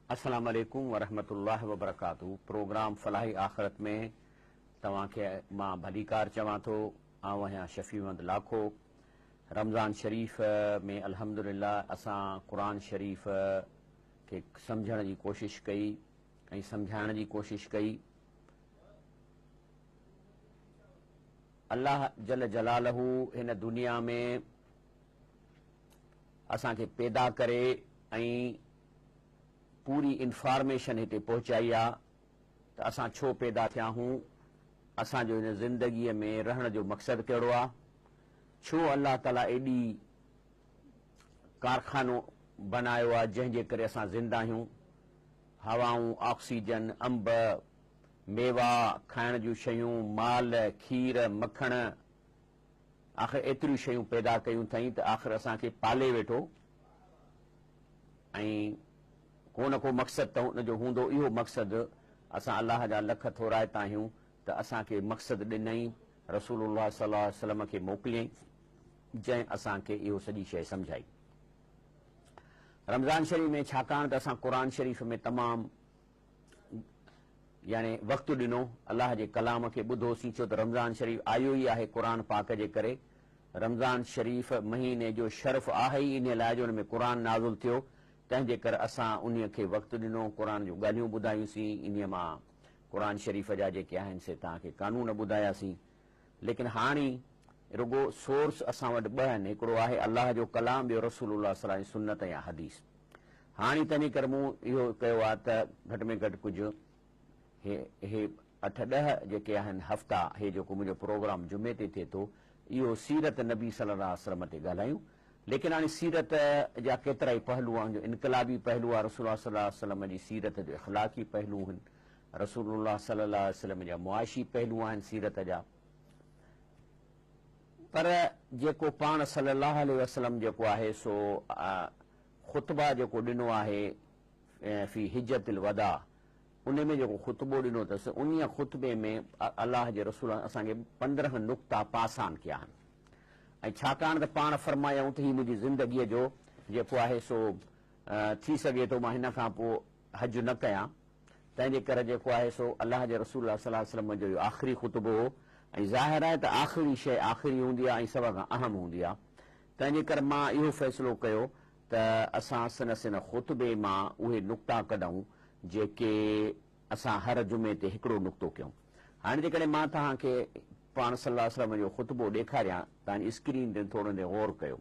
अस्सलाम वालेकुम वरहमतुल्लाहि वबरकातुहू। प्रोग्राम फलाही आख़िरत में तव्हांखे मां भलीकार चवां थो। आउं आहियां शफ़ी अहमद लाखो। रमज़ान शरीफ़ में अल्हम्दुलिल्लाह असां क़ुरान शरीफ़ खे सम्झण जी कोशिशि कई ऐं सम्झाइण जी कोशिशि कई। अल्लाह जल जलालहू हिन दुनिया में असांखे पैदा करे ऐं पूरी इंफॉर्मेशन हिते पहुचाई आहे त असां छो पैदा थिया हूं, असांजो हिन ज़िंदगीअ में रहण जो मक़सदु कहिड़ो आहे, छो अल्लाह ताला एॾी कारखानो बनायो आहे जंहिंजे करे असां ज़िंदा आहियूं। हवाऊं, ऑक्सीजन, अंब, मेवा, खाइण जूं शयूं, माल, खीर, मखण, आख़िर एतिरियूं शयूं पैदा कयूं अथई त आख़िर असांखे पाले वेठो ऐं को न को मक़सदु त हुनजो हूंदो। इहो मक़सदु असां अलाह जा लख थोराइता आहियूं त असांखे मक़सदु ॾिनई, रसूलुल्लाह सल्लल्लाहु अलैहि वसल्लम खे मोकिलियईं जंहिं असांखे इहो सॼी शइ सम्झाई। रमज़ान शरीफ़ में छाकाणि त असां क़ुरान शरीफ़ में तमामु यानी वक़्तु ॾिनो, अलाह जे कलाम खे ॿुधोसीं, छो त रमज़ान शरीफ़ आयो ई आहे क़ुरान पाक जे करे। रमज़ान शरीफ़ महीने जो शर्फ़ आहे ई इन लाइ जो हुन में क़ुरान नाज़िल थियो, तंहिंजे करे असां उन खे वक़्तु ॾिनो, क़ुरान जूं ॻाल्हियूं ॿुधायूंसीं, इन मां क़ुरान शरीफ़ जा जेके आहिनि से तव्हांखे कानून ॿुधायासीं। लेकिन हाणे रुगो सोर्स असां वटि ॿ आहिनि, हिकिड़ो आहे अलाह जो कलाम, ॿियो रसूलुल्लाह सल्लल्लाहु अलैहि वसल्लम सुन्नत या हदीस। हाणे तंहिं करे मूं इहो कयो आहे त घटि में घटि कुझु हे 8-10 जेके आहिनि हफ़्ता, हे जेको मुंहिंजो प्रोग्राम जुमे ते थिए थो, इहो सीरत नबी सल्लल्लाहु अलैहि वसल्लम ते ॻाल्हायूं। लेकिन हाणे सीरत जा केतिरा ई पहलू आहिनि, जो इनकलाबी पहलू आहे रसूलुल्लाह सल्लल्लाहु अलैहि वसल्लम जी सीरत जो, इख़लाक़ी पहलू आहिनि रसूलुल्लाह सल्लल्लाहु अलैहि वसल्लम जा, मुआशी पहलू आहिनि सीरत जा। पर जेको पाण सल्लल्लाहु अलैहि वसल्लम जेको आहे सो ख़ुतबा जेको ॾिनो आहे फी हिज्जतिल वदा, उन में जेको ख़ुतबो ॾिनो अथसि, उन ख़ुतबे में अलाह जे रसूल असांखे 15 नुक़्ता पासान कया आहिनि। ऐं छाकाणि त पाण फरमायूं त हीअ मुंहिंजी ज़िंदगीअ जो जेको आहे सो थी सघे थो मां हिन खां पोइ हज न कयां, तंहिंजे करे जेको आहे सो अलाह जे रसूल सल्लल्लाहु अलैहि वसल्लम जो इहो आख़िरी ख़ुतबो हो। ऐं ज़ाहिर आहे त आख़िरी शइ आख़िरी हूंदी आहे ऐं सभ खां अहम हूंदी आहे। तंहिंजे करे मां इहो फ़ैसिलो कयो त असां सिन ख़ुतबे मां उहे नुक़्ता कढूं जेके असां हर जुमे ते हिकिड़ो नुक़्तो कयूं। हाणे जेकॾहिं मां तव्हांखे पाण सल्लल्लाहु अलैहि वसल्लम जो ख़ुतबो ॾेखारियां, तव्हांजी स्क्रीन ते थोरो गौर कयो।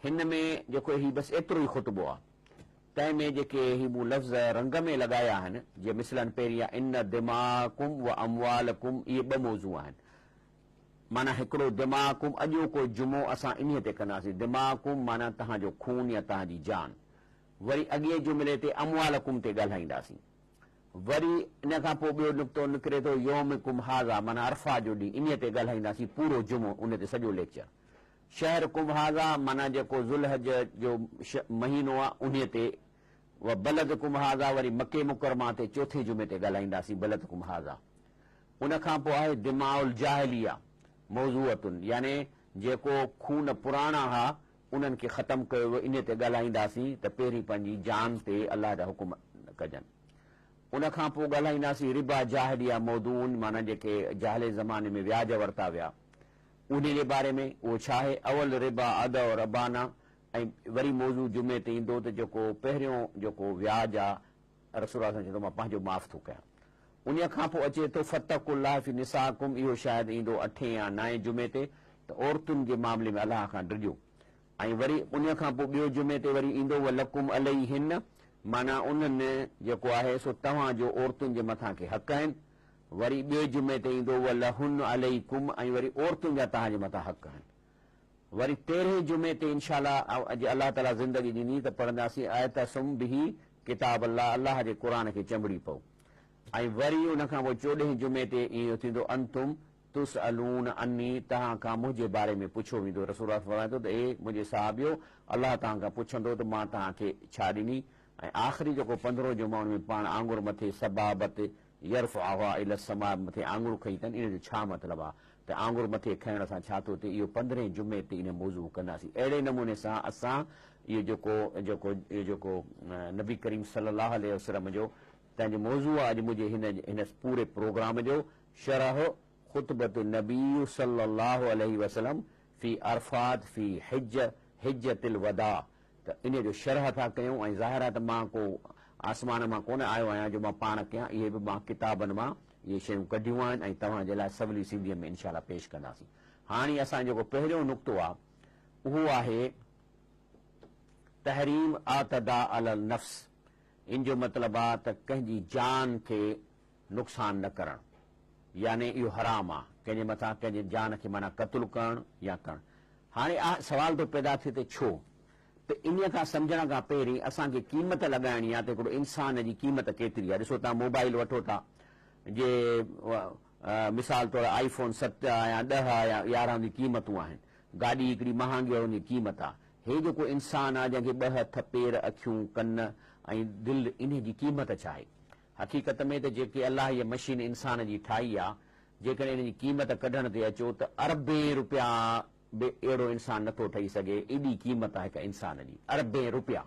हिन में जेको ही बसि एतिरो ई ख़ुतबो आहे, तंहिं में जेके ही मूं लफ़्ज़ रंग में लॻाया आहिनि, जीअं मिसलन पहिरीं आहे इन दिमाकुम व अमवालकुम, इहे 2 मौज़ू आहिनि। माना हिकिड़ो दिमाकुम, अॼोको जुमो असां इन ते कंदासीं, दिमाकुम माना तव्हांजो खून या तव्हांजी जान। वरी अॻिए जुमिले ते अमवालकुम ते ॻाल्हाईंदासीं। वरी इन खां पोइ ॿियो नुक़्तो निकिरे थो यौमिकुम हाज़ा, माना अरफा जो ॾींहुं, इन ते ॻाल्हाईंदासीं पूरो जुमो, उन ते सॼो लेक्चर। शहरकुम हाज़ा माना जेको ज़ुल्हज जो महीनो आहे उन ते, व बलदकुम हाज़ा वरी मके मुकरमा ते चोथे जुमे ते ॻाल्हाईंदासीं बलदकुम हाज़ा। उन खां पोइ आहे दिमाउल जाहिलिया मौज़ूअतुन, यानी जेको खून पुराणा हुआ उन्हनि खे ख़तमु कयो वियो, इन ते ॻाल्हाईंदासीं त पहिरीं पंहिंजी जान ते अलाह जा हुकुम कजनि। उन खां पोइ ॻाल्हाईंदासीं रिबा जाहिलिया मौदून, माना जेके जाहिले ज़माने में व्याज वरिता विया उन जे बारे में, उहो छा आहे, अवल रिबा अद और रबाना। ऐं वरी मौज़ू जुमे ते ईंदो त जेको पहिरियों जेको व्याज आहे रसूल चए थो मां पंहिंजो माफ़ थो कयां। उन खां पोइ अचे थो फतकुल्लाह फी निसाकुम, इहो शायदि ईंदो 8 या 9 जुमे ते, त औरतुनि जे मामले में अलाह खां डिॼो। ऐं वरी उन खां पोइ ॿियो जुमे ते वरी ईंदो व लकुम अलैहिन, माना उन्हनि जेको आहे सो तव्हांजो औरतुनि जे मथां के हक़ आहिनि। वरी ॿिए जुमे ते ईंदो व लहुन अलैकुम, ऐं वरी औरतुनि जा तव्हांजे मथां हक़ आहिनि। वरी 13हें जुमे ते इंशाअल्लाह अॼु अलाह ताला ज़िंदगी ॾिनी त पढ़ंदासीं आयतसुम बिही किताब अल्लाह, अल्लाह जे क़ुरान खे चंबड़ी पओ। ऐं वरी उन खां पोइ 14हें जुमे ते इहो थींदो अंतुम तुसअलून अन्नी, तव्हां खां मुंहिंजे बारे में पुछो वेंदो। रसूल फरमाए थो त ए मुंहिंजे साहबियो, अलाह तव्हां खां पुछंदो त मां तव्हांखे छा ॾिनी। ऐं आख़िरी जेको 15 जुमा में पाण आंगुर मथे सबाबत यर्फ़अहा इला समा, मथे आंगुर खई अथनि, इन जो छा मतिलबु आहे। त आंगुर मथे खणण सां छा थो थिए, इहो 15 जुमे ते इन मौज़ू कंदासीं। अहिड़े नमूने सां असां इहो जेको नबी करीम सल्लल्लाहु अलैहि वसल्लम जो तंहिंजो मौज़ू आहे अॼु मुंहिंजे हिन पूरे प्रोग्राम जो, शरह ख़ुतबत नबी सल्लल्लाहु अलैहि वसल्लम फी अरफात फी हिज्जतिल वदा। त इन जो शरह था कयूं ऐं ज़ाहिर आहे त मां को आसमान मां कोन आयो आहियां जो मां पाण कयां, इहे बि मां किताबनि मां इहे शयूं कढियूं आहिनि ऐं तव्हांजे लाइ सवली सिंधीअ में इनशा अल्लाह पेश कंदासीं। हाणे असांजो जेको पहिरियों नुक़्तो आहे उहो आहे तहरीम आतदा अलल नफ्स। इन जो मतिलबु आहे त कंहिंजी जान खे नुक़सान न करणु, यानी इहो हराम आहे कंहिंजे मथां कंहिंजे जान खे माना क़तलु करणु या करणु। हाणे सवाल थो पैदा थिए त छो, त इन खां सम्झण खां पहिरीं असांखे क़ीमत लॻाइणी आहे त हिकिड़ो इंसान जी क़ीमत केतिरी आहे। ॾिसो तव्हां मोबाइल वठो था, जे मिसाल तौरु iPhone 7 या 10 या 11 जी क़ीमतूं आहिनि, गाॾी हिकिड़ी महांगी आहे उनजी क़ीमत आहे। हे जेको इंसान आहे जंहिंखे 2 हथ पेर अखियूं कन ऐं दिलि, इन जी क़ीमत छा आहे? हक़ीक़त में त जेके अलाह इहा मशीन इंसान जी ठाही आहे, जेकॾहिं इन जी क़ीमत कढण ते अचो त अरबे रुपया बि अहिड़ो इंसान नथो ठही सघे। एॾी क़ीमत आहे हिकु इंसान जी, अरबे रुपया।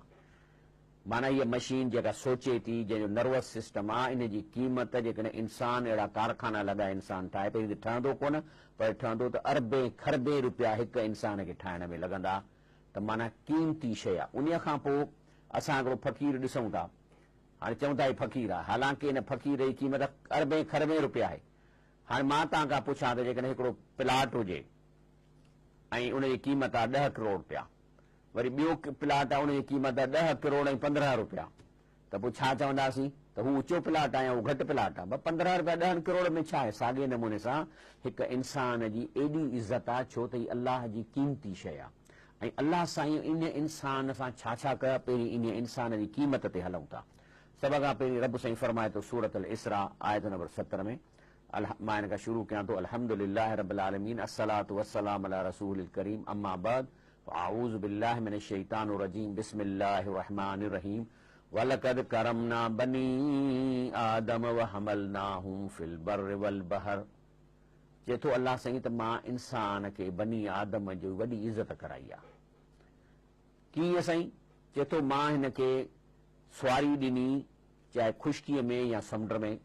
माना इहा मशीन जेका सोचे थी, जंहिंजो नर्वस सिस्टम आहे, इन जी क़ीमत जेकॾहिं इंसान अहिड़ा कारखाना लॻाए इंसान ठाहे, पहिरीं त ठहंदो कोन, पर ठहंदो त अरबे खरबे रुपया हिकु इंसान खे ठाहिण में लॻंदा। त माना क़ीमती शइ आहे। उन खां पोइ असां हिकिड़ो फ़क़ीर ॾिसूं था, हाणे चऊं था ही फ़क़ीर आहे, हालांकि हिन फ़क़ीर जी क़ीमत अरबे खरबे रुपया आहे। हाणे मां तव्हां खां पुछां त जेकॾहिं हिकिड़ो प्लाट हुजे ऐं उनजी क़ीमत आहे 10 करोड़ रुपया, वरी ॿियो प्लाट आहे उनजी क़ीमत आहे 10 करोड़ ऐं 15 रुपया, त पोइ छा चवंदासीं त हू ऊचो प्लाट आहे या हू घटि प्लाट आहे? 15 रुपया 10 करोड़ में छा आहे? साॻिए नमूने सां हिकु इंसान जी एॾी इज़त आहे छो त ही अलाह जी क़ीमती शइ आहे। ऐं अलाह साईं इन इंसान सां छा छा कया, पहिरीं इन इंसान जी क़ीमत ते हलूं था। सभ खां पहिरीं रब साईं फरमाए थो सूरत अल इसरा आयत नंबर 70 में, मां हिन खां शुरू कयां थो, अल्हम्दुलिल्लाह रब्बिल आलमीन अस्सलातु वस्सलाम अला रसूलिल करीम अम्मा बाद अऊज़ु बिल्लाहि मिनश शैतानिर रजीम बिस्मिल्लाहिर रहमानिर रहीम वलक़द करमना बनी आदम व हमलनाहुम फिल बर्रि वल बहर। चए थो अल्लाह साईं त मां इंसान खे बनी आदम जो वॾी इज़त कराई आहे। कीअं साईं? चए थो मां हिन खे सवारी ॾिनी, चाहे खुश्कीअ में या समुंड में।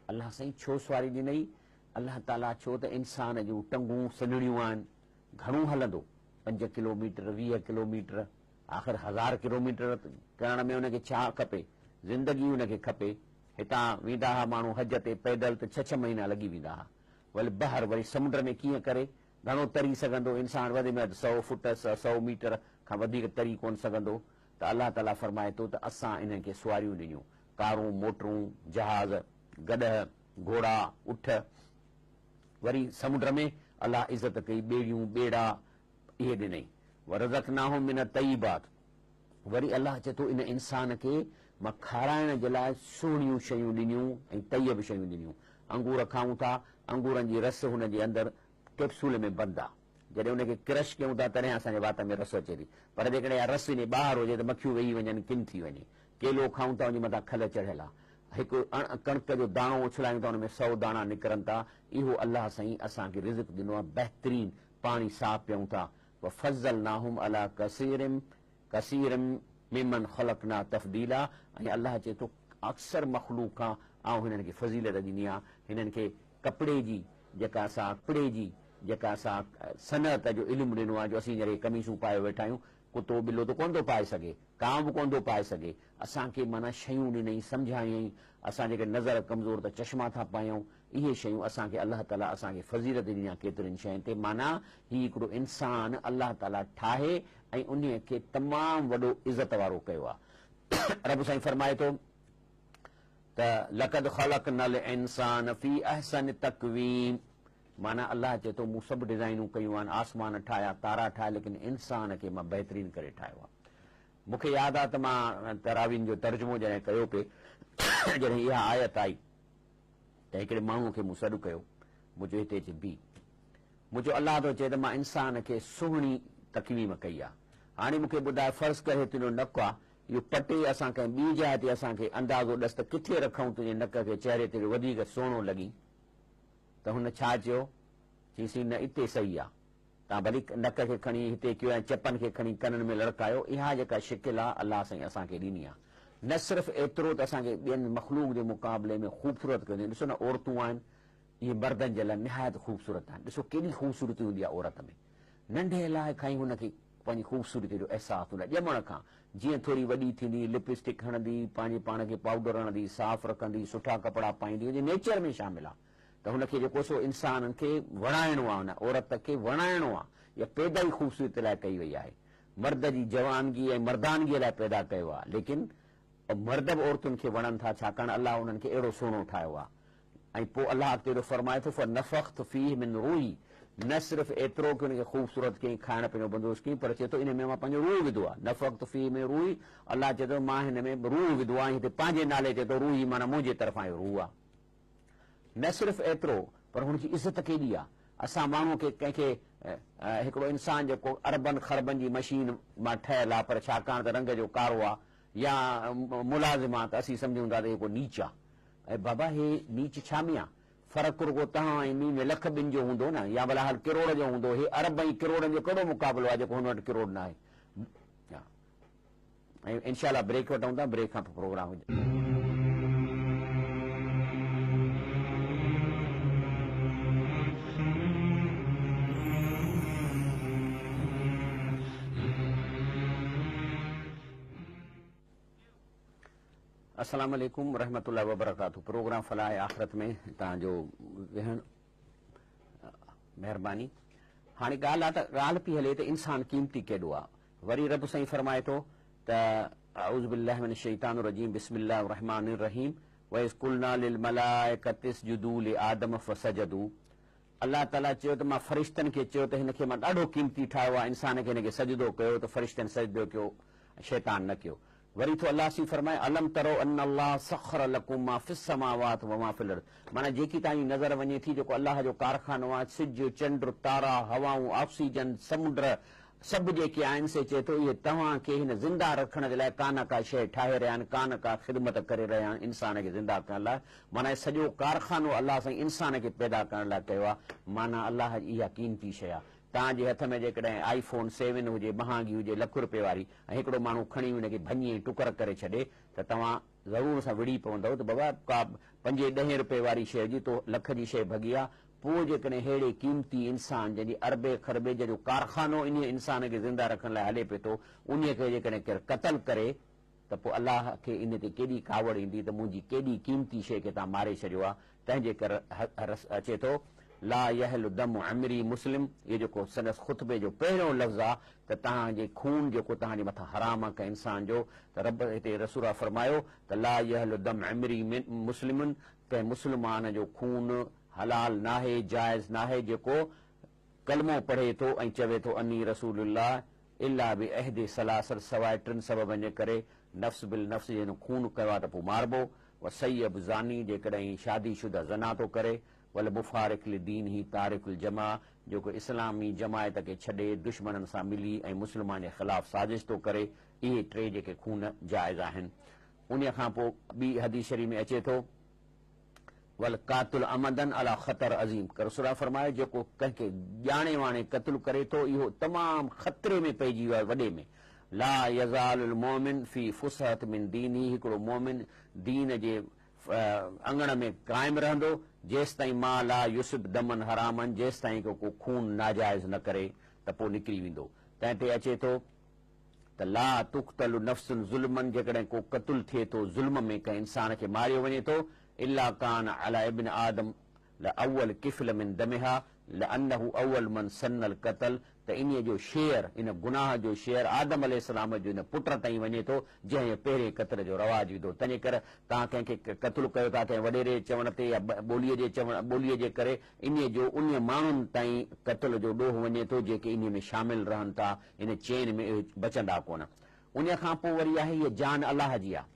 अल्लाह साईं छो सवारी ॾिनई? अल्लाह ताला छो त इंसान जूं टंगूं सन्हड़ियूं आहिनि, घणो हलंदो, 5 किलोमीटर 20 किलोमीटर, आख़िर 1000 किलोमीटर करण में उनखे छा खपे? ज़िंदगी उनखे खपे। हितां वेंदा हुआ माण्हू हज ते पैदल त 6 महीना लॻी वेंदा हुआ। वरी ॿाहिरि वरी समुंड में कीअं करे घणो तरी सघंदो इंसान? वधि में वधि 100 फुट 100 मीटर खां वधीक तरी कोन सघंदो। त अल्लाह ताला फरमाए थो त असां इन्हनि खे सवारियूं ॾिनियूं, कारूं, मोटरूं, जहाज़, गॾह, घोड़ा, उठ। वरी समुंड में अल्लाह इज़त कई, ॿेड़ियूं, ॿेड़ा इहे ॾिनई। वरज़क़नाहुम मिन तय्यिबात। वरी अल्लाह चए थो इन इंसान खे मां खाराइण जे लाइ सुहिणियूं शयूं ॾिनियूं ऐं तय्यब शयूं ॾिनियूं। अंगूर खाऊं था, अंगूरनि जी रस हुनजे अंदरि कैप्सूल में बंदि आहे। जॾहिं उनखे क्रश कयूं था तॾहिं असांजे वात में रस अचे थी, पर जेकॾहिं इहा रस इन ॿाहिरि हुजे त मखियूं वेही वञनि, किन थी वञे। केलो खाऊं था, उन मथां खल चढ़ियल आहे। हिकु कणिक जो दाणो उछलायूं था, हुन में 100 दाणा निकिरनि था। इहो अल्लाह साईं असांखे रिज़्क़ ॾिनो आहे, बहितरीन पाणी साफ़ पियूं था। फज़लनाहुम अला कसीरम मिमन ख़लक़ना तफ़दीला। ऐं अल्लाह चए थो अक्सर मख़लूक खां ऐं हिननि खे फज़ीलत ॾिनी आहे। हिननि खे कपिड़े जी जेका असां सनअत जो इल्मु ॾिनो आहे, जो असीं जॾहिं कमीसूं पाए वेठा आहियूं, कुतो ॿिलो त कोन थो पाए सघे, कांव बि कोन थो पाए सघे। असांखे माना शयूं ॾिनई, सम्झायईं। असां जेके नज़र कमज़ोर त चश्मा था पायूं, इहे शयूं असांखे अल्लाह ताला असांखे फज़ीलत ॾिनी आहे केतिरनि शयुनि ते। माना हीउ हिकिड़ो इंसान अल्लाह ताला ठाहे ऐं उन खे तमामु वॾो इज़त वारो कयो आहे। रब साईं फरमाए थो त लक़द ख़लक़नल इंसान फी अहसन तक़वीम। माना अल्लाह चए थो मूं सभु डिज़ाइनूं कयूं आहिनि, आसमान ठाहिया, तारा ठाहिया, लेकिन इंसान खे मां बहितरीन करे ठाहियो आहे। मूंखे यादि आहे त मां तरावीन जो तर्जुमो जॾहिं कयो पिए, जॾहिं इहा आयत आई त हिकिड़े माण्हूअ खे मूं सॾु कयो, मुंहिंजो हिते अची बीह। मुंहिंजो अलाह थो चए त मां इंसान खे सुहिणी तकवीम कई आहे। हाणे मूंखे ॿुधाए, फर्ज़ करे तुंहिंजो नकु आहे, इहो पटे असां कंहिं ॿी जाइ ते असांखे अंदाज़ो ॾस त किथे रखूं तुंहिंजे नक खे, चहिरे ते वधीक सुहिणो लॻी। त हुन छा चयो? चईसीं न हिते सही आहे, तव्हां भली नक खे खणी हिते कयो ऐं चपनि खे खणी कननि में लड़कायो, इहा जेका शिकिल आहे अलाह साईं असांखे ॾिनी आहे। न सिर्फ़ु एतिरो त असांखे ॿियनि मख़लूक जे मुक़ाबले में ख़ूबसूरत कंदियूं। ॾिसो न औरतूं आहिनि, इहे मर्दनि जे लाइ निहायत ख़ूबसूरत आहिनि। ॾिसो केॾी ख़ूबसूरती हूंदी आहे औरत में, नंढे इलाही खां ई हुनखे पंहिंजी ख़ूबसूरती जो अहसासु हूंदो आहे ॼमण खां। जीअं थोरी वॾी थींदी, लिपस्टिक हणंदी, पंहिंजे पाण खे पाउडर हणंदी, साफ़ रखंदी, सुठा कपिड़ा पाईंदी, हुनजे नेचर में शामिल आहे। त हुनखे जेको सो इंसान खे वणाइणो आहे, हुन औरत खे वणाइणो आहे, इहा पैदा ई ख़ूबसूरती लाइ कई वई आहे। मर्द जी जवानगी ऐं मर्दानगीअ लाइ पैदा कयो आहे, लेकिन मर्द बि औरतुनि खे वणनि था, छाकाणि अलाह उन्हनि खे अहिड़ो सुहिणो ठाहियो आहे। ऐं पोइ अलाह अॻिते एॾो फरमाए थो फनफ़ख़्तु फ़ीहि मिन रूही, न सिर्फ़ु एतिरो की हुनखे ख़ूबसूरत कयईं, खाइण पीअण जो बंदोबस्तु कयईं, पर चए थो इन में मां पंहिंजो रूह विधो आहे। नफ़ख़्तु फ़ीहि में रूही, अलाह चए थो मां हिन में रूह विधो आहे। हिते पंहिंजे नाले चए थो रूही, माना मुंहिंजे तरफ़ां जो रूह आहे। न सिर्फ़ु एतिरो, पर हुनजी इज़त केॾी आहे। असां माण्हू खे कंहिंखे हिकिड़ो इंसान जेको अरबनि ख़रबनि जी मशीन मां ठहियल आहे, पर छाकाणि त रंग जो कारो आहे या मुलाज़िम आहे, त असीं सम्झूं था त इहो को नीच आहे। ऐं बाबा हे नीच छा में आहे? फ़र्क़ु रुगो तव्हां ऐं मीं में लख ॿिनि जो हूंदो न, या भला हल किरोड़ जो हूंदो। हे अरब ऐं किरोड़नि जो कहिड़ो मुक़ाबिलो आहे जेको हुन वटि किरोड़ न आहे। ऐं इनशाला ब्रेक वठूं था, ब्रेक खां पोइ प्रोग्राम हुजे। अस्सलाम वालेकुम रहमतुल्लाहि व बरकातहू। प्रोग्राम फलाह आख़िरत में तव्हांजो वेहण महिरबानी। हाणे ॻाल्हि आहे त ॻाल्हि पई हले त इंसान क़ीमती केॾो आहे। वरी रब साईं फरमाए थो त अऊज़ु बिल्लाहि मिनश शैतानिर रजीम, बिस्मिल्लाहिर रहमानिर रहीम, व इज़ क़ुलना लिल मलाइकति इसजुदू लि आदम फसजदू। अलाह ताला चयो त मां फ़रिश्तनि खे चयो त हिनखे मां ॾाढो क़ीमती ठाहियो आहे, इंसान खे हिनखे सजदो कयो, त फ़रिश्तनि सजदो कयो, शैतान न कयो। वरी थो अलाह सी फरमाए अलम तरो अन अल्लाह सख़र लकुम मा फिस समावात व मा फिल अर्द। माना जेकी तव्हांजी नज़र वञे थी, जेको अलाह जो कारखानो आहे, सिज चंड तारा हवाऊं ऑक्सीजन समुंड सभु जेके आहिनि, से चए थो इहे तव्हांखे हिन ज़िंदा रखण जे लाइ का न का शइ ठाहे रहिया आहिनि, का न का ख़िदमत करे रहिया आहिनि इंसान खे ज़िंदा करण लाइ। माना सॼो कारखानो अलाह साईं इंसान खे पैदा करण लाइ कयो आहे। माना अलाह जी इहा क़ीमती शइ आहे। तव्हांजे हथ में जेकॾहिं iPhone 7 हुजे, महांगी हुजे, लख रुपए वारी, ऐं हिकिड़ो माण्हू खणी हुनखे भञी टुकर करे छॾे, त तव्हां ज़रूर सां विड़ी पवंदव त बाबा का 5-10 रुपए वारी शइ जी तो लख जी शइ भॻी आहे। पोइ जेकॾहिं अहिड़े क़ीमती इंसान जंहिंजी अरबे ख़रबे जो कारखानो इन इंसान खे ज़िंदा रखण लाइ हले पियो थो, उन खे जेकॾहिं केरु क़तल करे, त पोइ अलाह खे इन ते केॾी कावड़ ईंदी त मुंहिंजी केॾी क़ीमती शइ खे तव्हां मारे छॾियो आहे। तंहिंजे करे अचे थो ला यहलु दम अमरी मुस्लिम, इहो जेको संदसि ख़ुतबे जो पहिरियों लफ़्ज़ आहे त तव्हांजे खून जेको तव्हांजे मथां हराम आहे कंहिं इंसान जो, त रब हिते रसूल फरमायो त ला यहलु दम अमरी मुस्लिमन, कंहिं मुस्लमान जो खून हलाल नाहे, जाइज़ नाहे, जेको कलमो पढ़े थो ऐं चवे थो अनी रसूलुल्लाह इल्ला बि अहदे सलासर, सवाइ 3 सबबनि जे करे। नफ़्स बिल नफ़्स, जंहिं खून कयो आहे त पोइ मारबो। व सैयब ज़ानी, जेकॾहिं शादीशुदा ज़ना थो करे। वल मुफ़ारिक़ दीन ही तारिकुल जमा, जेको इस्लामी जमायत खे छॾे दुश्मननि सां मिली ऐं मुस्लमान जे ख़िलाफ़ साज़िश थो करे। इहे 3 जेके खून जाइज़ आहिनि। उन खां पोइ ॿी हदीस शरीफ़ में अचे थो वल कातुल अमदन अला ख़तर अज़ीम, रसूल फरमायो जेको कंहिंखे ॼाणे वाणे क़त्ल करे थो, इहो तमामु ख़तरे में पइजी वियो आहे, वॾे में। ला यज़ालुल मोमिन फी फुसहत मिन दीनी, हिकिड़ो मोमिन दीन जे अंगण में क़ाइमु रहंदो जेसि ताईं मा ला युसिब दमन हरामन, जेसि ताईं को खून नाजाइज़ न करे, त पोइ निकिरी वेंदो। तंहिं ते अचे थो त ला तुक़तलु नफ़्सुन ज़ुल्मन, जेकॾहिं को क़त्ल थिए थो ज़ुल्म में, कंहिं इंसान खे मारियो वञे थो, इल्ला कान अला इब्न आदम ल अव्वल किफ़ल मिन दमिहा लअन्नहु अव्वल मन सन्नल क़त्ल, त इन जो शेयर, इन गुनाह जो शेयर आदम अलैहिस्सलाम जो इन पुट ताईं वञे थो, जंहिं पहिरें क़त्ल जो रवाज विधो। तंहिंजे करे तव्हां कंहिंखे क़त्ल कयो था कंहिं वॾेरे चवण ते या ॿोलीअ जे करे, इन जो उन माण्हुनि ताईं क़त्ल जो ॾोह वञे थो जेके इन में शामिल रहनि था, इन चेन में बचंदा कोन। उन खां पोइ वरी आहे हीअ जान अलाह जी आहे,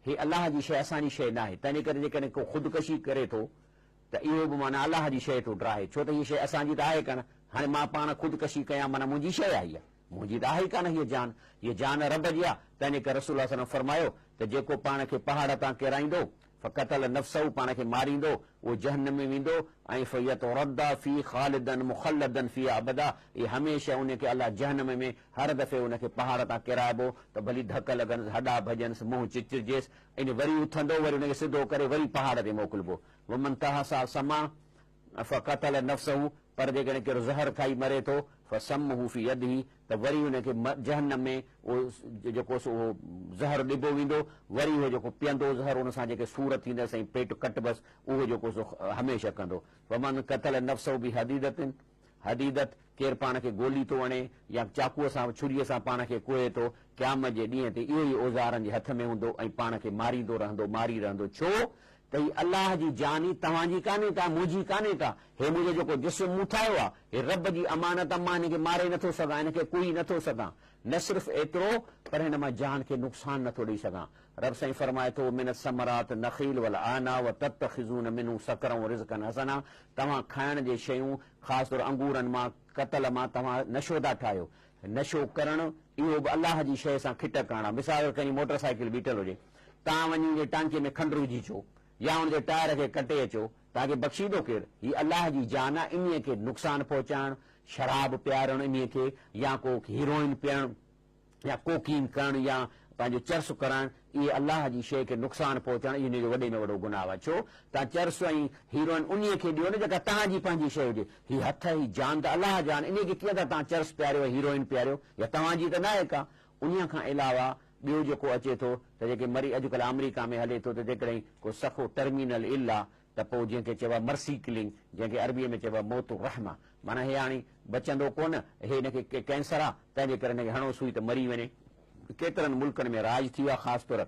हीअ अलाह जी शइ असांजी शइ न आहे। तंहिंजे करे जेकॾहिं को ख़ुदकशी करे थो त इहो बि माना अलाह जी शइ थो ड्राहे, छो त हीअ शइ असांजी त आहे कान। हाणे मां पाण ख़ुदकशी कयां, माना मुंहिंजी शइ आहे, इहा मुंहिंजी त आहे ई कान हीअ जान रब जी आहे। तंहिंजे करे रसूल सल्लल्लाहु अलैहि वसल्लम फरमायो त जेको पाण खे पहाड़ तां किराईंदो फ़क़तल नफ़्सहू पाण खे मारींदो उहो जहन्नम में वेंदो ऐं फ़यतरद्दा फ़ी ख़ालिदन मुख़ल्लदन फ़ी अबदा इहे हमेशह उनखे अलाह जहन्नम में हर दफ़े उनखे पहाड़ तां किराइबो त भली धक लॻनि हॾा भॼनसि मुंहुं चिचिजेसि इन वरी उथंदो वरी उनखे सिधो करे वरी पहाड़ ते मोकिलिबो वमन तहसा समा फ़क़तल नफ़्सहू पर जेकॾहिं कहिड़ो ज़हर खाई मरे थो फ़समहू फ़ी यदिही त वरी हुनखे जहन्नम में उहो जेको उहो ज़हर ॾिबो वेंदो वरी उहो जेको पीअंदो ज़हर उन सां जेके सूर थींदसि ऐं पेट कटबसि उहो जेको हमेशह कंदो वमन क़तल नफ़्सहू बि हदीदत केरु पाण खे गोली थो हणे या चाकूअ सां छुरीअ सां पाण खे कोहे थो क़यामत जे ॾींहं ते इहो ई औज़ारनि जे हथ में हूंदो ऐं पाण खे मारींदो रहंदो मारी रहंदो छो त ही अलाह जी जान ई तव्हांजी कान्हे का मुंहिंजी कान्हे का हे मुंहिंजो जेको जिस्म मूं ठाहियो आहे हे रब जी अमानत मां हिनखे मारे नथो सघां हिनखे कुई नथो सघां न सिर्फ़ एतिरो पर हिन मां जान खे नुक़सान नथो ॾेई सघां रब साईं फरमाए थो मिन समरात नखील वल आना व तत्तखिज़ून मिनहु सकरन रिज़्क़न हसना तव्हां खाइण जे शयूं ख़ासि तौर अंगूरनि मां कतल मां तव्हां नशो था ठाहियो नशो करणु इहो बि अलाह जी शइ सां खिट करणु आहे मिसाल कंहिंजी मोटर साइकिल बीठल हुजे तव्हां वञी उन टांकीअ में खंडु विझी अचो या हुनजे टायर खे कटे अचो तव्हांखे बख़्शींदो केरु हीअ अलाह जी जान आहे इन खे नुक़सानु पहुचाइणु शराब पीआरणु इन खे या को हीरोइन पीअणु या कोकीन करणु या पंहिंजो चर्स कराइणु इहे अलाह जी शइ खे नुक़सानु पहुचाइणु इन जो वॾे में वॾो गुनाह आहे छो तव्हां चर्स ऐं हीरोइन उन खे ॾियो न जेका तव्हांजी पंहिंजी शइ हुजे हीअ हथ ही जान त अलाह जान इन खे कीअं था तव्हां चर्स पियारियो हीरोइन पियारियो या तव्हांजी त न आहे का उन खां अलावा ॿियो जेको अचे थो त जेके मरी अॼुकल्ह अमेरिका में हले थो त जेकॾहिं को सखो टर्मिनल इल आहे त पोइ जंहिंखे चइबो आहे मर्सी किलिंग जंहिंखे अरबीअ में चइबो आहे मौतु रहमा माना हे हाणे बचंदो कोन हे हिनखे कैंसर आहे तंहिंजे करे हिनखे हणो सुई त मरी वञे केतिरनि मुल्कनि में राज थी वियो आहे ख़ासि तौर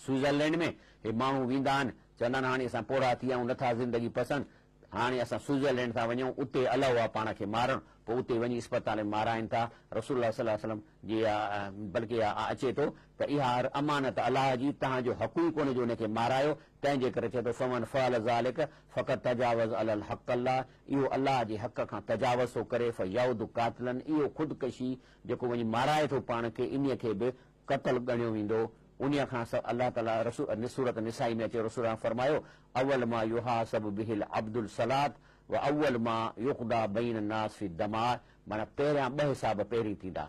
स्विट्ज़रलैंड में हे माण्हू वेंदा आहिनि चवंदा आहिनि हाणे असां पोड़ा थी विया नथा ज़िंदगी पसंदि हाणे असां स्विट्ज़रलैंड था वञूं उते अलाउ आहे पाण खे मारणु पोइ उते वञी अस्पताल में माराइनि था रसूल सल्लल्लाहु अलैहि वसल्लम जी बल्कि अचे थो त इहा अमानत अलाह जी तव्हांजो हक़ ई कोन्हे जो हुनखे मारायो तंहिंजे करे चए थो फमन फअल ज़ालिक फ़क़त तजावज़ अलल हक़ अल्लाह इहो अलाह जे हक़ खां तजावज़ थो करे फयउद कातिलन इहो ख़ुदकशी जेको वञी माराए थो पाण खे इन खे बि क़तल ॻणियो वेंदो उन खां अलाह ताला सूरत निसाई में अचे रसूल फरमायो अवल मां युहासब बिहिल अब्दुल सलात व अवल मां युक़दा बैन नास फी दमा माना पहिरियां ॿ हिसाब पहिरीं थींदा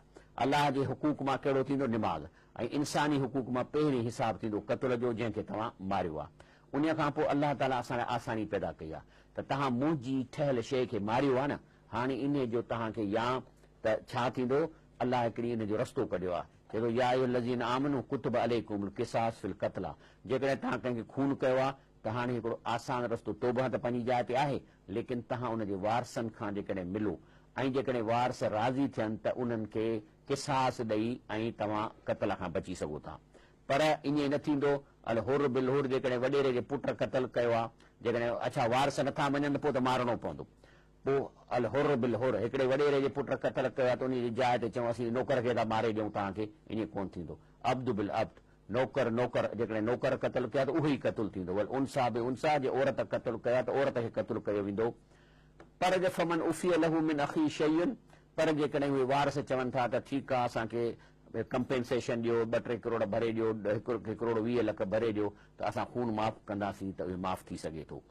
अलाह जे हुकूक मां कहिड़ो थींदो निमाज़ ऐं इंसानी हुकूक मां पहिरीं हिसाब थींदो क़त्ल जो जंहिंखे तव्हां मारियो आहे उन खां पोइ अलाह ताला असां लाइ आसानी पैदा कई आहे त तव्हां मुंहिंजी ठहियल शइ खे मारियो आहे न हाणे इन जो तव्हांखे या त छा थींदो अलाह हिकिड़ी इन जो रस्तो कढियो आहे चए थो या अय्युहल्लज़ीन आमनू कुतिब अलैकुमुल क़िसास फिल क़त्ल जेकॾहिं तव्हां कंहिंखे खून कयो आहे त हाणे हिकिड़ो आसान रस्तो तौबा त पंहिंजी जाइ ते आहे लेकिन तव्हां उनजे वारसनि खां जेकॾहिं मिलो ऐं जेकॾहिं वारस राज़ी थियनि त उन्हनि खे क़िसास ॾेई ऐं तव्हां क़त्ल खां बची सघो था पर ईअं न थींदो अल हुर बिल हुर जेकॾहिं वॾेरे जे पुट क़त्ल कयो आहे जेकॾहिं अच्छा वारस नथा मञनि पोइ त मारणो पवंदो पोइ अल हुर बिल हुर हिकिड़े वॾेरे जे पुट क़त्ल कयो आहे त उनजी जाइ ते चऊं असीं नौकर खे था मारे ॾियूं तव्हांखे ईअं कोन्ह थींदो अब्दु बिल अब्द नौकर जेकॾहिं नौकर क़त्ल कया त उहो ई क़त्ल थींदो वल उनसा बि उनसा जे औरत क़त्ल कया त औरत खे क़त्ल कयो वेंदो पर जे फमन उफ़िय लहू मिन अखी शयुनि पर जेकॾहिं उहे वारस चवनि था त ठीकु आहे असांखे कंपेंसेशन ॾियो 2-3 करोड़ भरे ॾियो 1 करोड़ 20 लख भरे ॾियो त असां खून माफ़ कंदासीं त उहे माफ़ थी सघे थो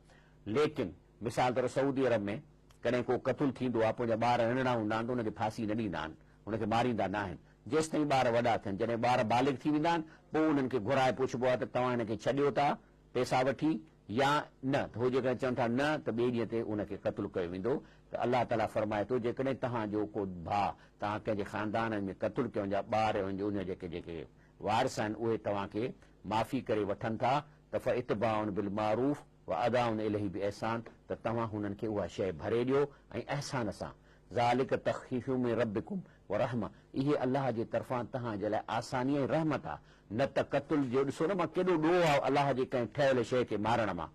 लेकिन मिसाल तौर सऊदी अरब में कॾहिं को क़त्ल थींदो आहे पोइ ॿार नंढड़ा हूंदा आहिनि त हुनखे फांसी न ॾींदा आहिनि हुनखे मारींदा न आहिनि जेसि ताईं ॿार वॾा थियनि जॾहिं ॿार बालिग थी वेंदा आहिनि पोइ उन्हनि खे घुराए पुछिबो आहे त तव्हां हिनखे छॾियो था पैसा वठी या न त उहो जेकॾहिं चवनि था न त ॿिए ॾींहं ते उनखे क़त्ल कयो वेंदो त अलाह ताला फरमाए थो जेकॾहिं तव्हांजो को भाउ तव्हां कंहिंजे ख़ानदान में क़त्ल कयो जा ॿार उन जेके वारस आहिनि उहे तव्हांखे माफ़ी करे वठनि था त फ़इतबाउन बिल मारूफ़ व अदाउन इलैहि बि अहसान त तव्हां हुननि खे उहा शइ भरे ॾियो ऐं अहसान सां ज़ालिक तख़फ़ीफ़ु मिन रब्बिकुम व रहमा इहे अलाह जे तरफ़ां तव्हांजे लाइ आसानी ऐं रहमत आहे न त क़त्ल जो ॾिसो न मां केॾो ॾोह आहे अलाह जे कंहिं ठहियल शइ खे मारण मां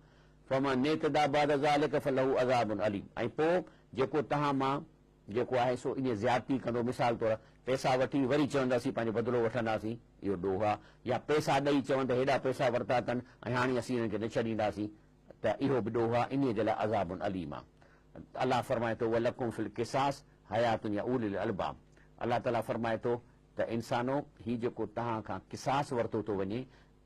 फमन नेतदा बाद ज़ालिक फलहू अज़ाबुन अलीम ऐं पोइ जेको तव्हां मां जेको आहे सो इन ज़्यादती कंदो मिसाल तौर पैसा वठी वरी चवंदासीं पंहिंजो बदिलो वठंदासीं इहो ॾोह आहे या पैसा ॾेई चवनि त हेॾा पैसा वरिता अथनि ऐं हाणे असीं हिननि खे न छॾींदासीं त इहो बि ॾोह आहे इन जे लाइ अज़ाबुन अलीम आहे अलाह फरमाए थो वलकुम फिल क़िसास हयातुन या उलिल अलबाब अलाह ताला फरमाए थो त इंसानो ही जेको तव्हां खां क़िसास वरितो थो वञे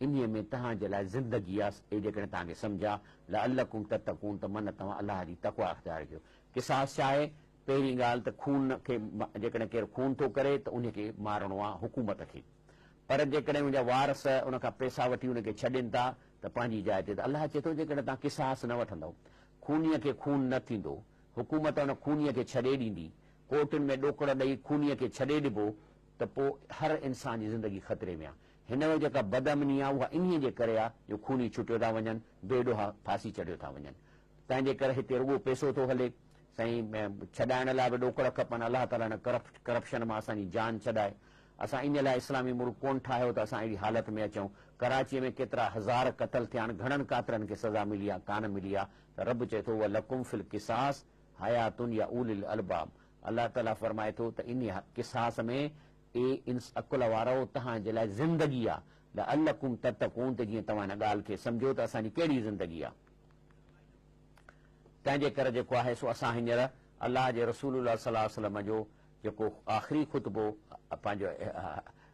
इन में तव्हांजे लाइ ज़िंदगी आहे, जेकॾहिं तव्हांखे सम्झा लअल्लकुम तत्तकून त मन तव्हां अलाह जी तक़वा अख़्तियार कयो। किसास छा आहे? पहिरीं ॻाल्हि त खून खे जेकॾहिं केरु खून थो करे त उनखे मारणो आहे हुकूमत खे, पर जेकॾहिं उनजा वारस उनखां पैसा वठी उनखे छॾनि था त पंहिंजी जाइ ते, त अलाह चए थो जेकॾहिं तव्हां किसास न वठंदव, खूनीअ खे खून न थींदो, हुकूमत उन खूनीअ खे छॾे ॾींदी, कोर्टुनि में ॾोकड़ ॾेई खूनीअ खे छॾे ॾिबो, त पोइ हर इंसान जी ज़िंदगी ख़तरे में आहे। हिन में जेका बदअमनी आहे उहा इन्हीअ जे करे आहे जो खूनी छुटियो था वञनि, बेॾोहा फांसी चढ़ियो था वञनि। तंहिंजे करे हिते रुॻो पैसो थो हले, साईं छॾाइण लाइ बि ॾोकड़ खपनि। अलाह ताला न करप्शन मां असांजी जान छॾाए। असां इन लाइ इस्लामी मुल्क कोन ठाहियो त असां अहिड़ी हालत में अचूं। कराचीअ में केतिरा हज़ार क़तल थिया आहिनि, घणनि कातरनि खे सज़ा मिली आहे, कान मिली आहे, त रब चए थो व लकुम फिल किसास हयातुन या उलिल अलबाब। अलाह ताला फरमाए थो त इन किसास में अकुल वारो तव्हांजे लाइ ज़िंदगी आहे, लअल्लकुम तत्तकून, त जीअं तव्हां हिन ॻाल्हि खे सम्झो त असांजी कहिड़ी ज़िंदगी आहे। तंहिंजे करे जेको आहे सो असां हींअर अलाह जे रसूल सल्लल्लाहु अलैहि वसल्लम जो जेको आख़िरी ख़ुतबो पंहिंजो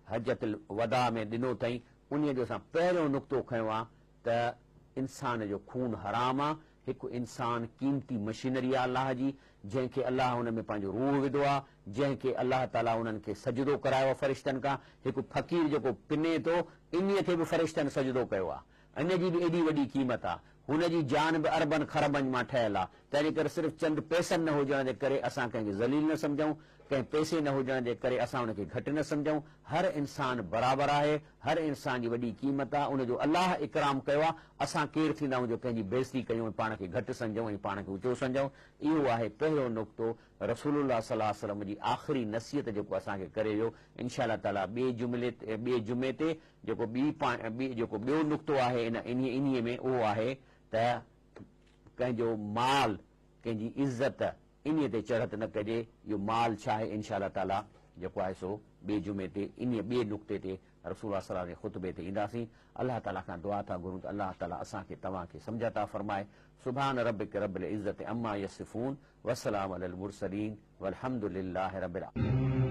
हजतुल वदा में ॾिनो अथई, उन जो असां पहिरियों नुक़्तो खयो आहे त इंसान जो खून हराम आहे। हिकु इंसान क़ीमती मशीनरी आहे अलाह जी, जंहिंखे अलाह हुन में पंहिंजो रूह विधो आहे, जंहिंखे अलाह ताला उन्हनि खे सजदो करायो आहे फ़रिश्तनि खां। हिकु फ़क़ीर जेको पिने थो, इन्हीअ खे बि फ़रिश्तनि सजदो कयो आहे। इन जी बि एॾी वॾी क़ीमत आहे, हुनजी जान बि अरबनि ख़रबनि मां ठहियल आहे। तंहिंजे करे सिर्फ़ु चंद पैसनि न हुजण जे करे असां कंहिंखे ज़लील न सम्झूं, कंहिं पैसे न हुजण जे करे असां हुनखे घटि न सम्झूं। हर इंसान बराबरि आहे, हर इंसान जी वॾी क़ीमत आहे, उनजो अलाह इकराम कयो आहे। असां केरु थींदा आहियूं जो कंहिंजी बेइज़ती कयूं ऐं पाण खे घटि सम्झूं ऐं पाण खे ऊचो सम्झूं। इहो आहे पहिरियों नुक़्तो रसूलुल्लाह सल्लल्लाहु अलैहि वसल्लम जी आख़िरी नसीहत जेको असांखे करे वियो। इंशा अल्लाह ताला ॿिए जुमे ते जेको ॿियो नुक़्तो आहे इन्हीअ में, उहो आहे त कंहिंजो माल, कंहिंजी इज़त इन्हीअ ते चढ़त न कजे। इहो माल छा आहे, इंशा अल्लाह ताला जेको आहे सो ॿिए जुमे ते इन ॿिए नुक़्ते ते रसूल सल्लल्लाहु अलैहि वसल्लम जे ख़ुतबे ते ईंदासीं। अलाह ताला खां दुआ था घुरूं त अलाह ताला असांखे तव्हांखे सम्झ था फरमाए। सुभान रब्बिक रब्बिल इज़्ज़ति अम्मा यसिफून वसलाम अलल मुरसलीन वल्हम्दुलिल्लाहि रब्बिल आलमीन।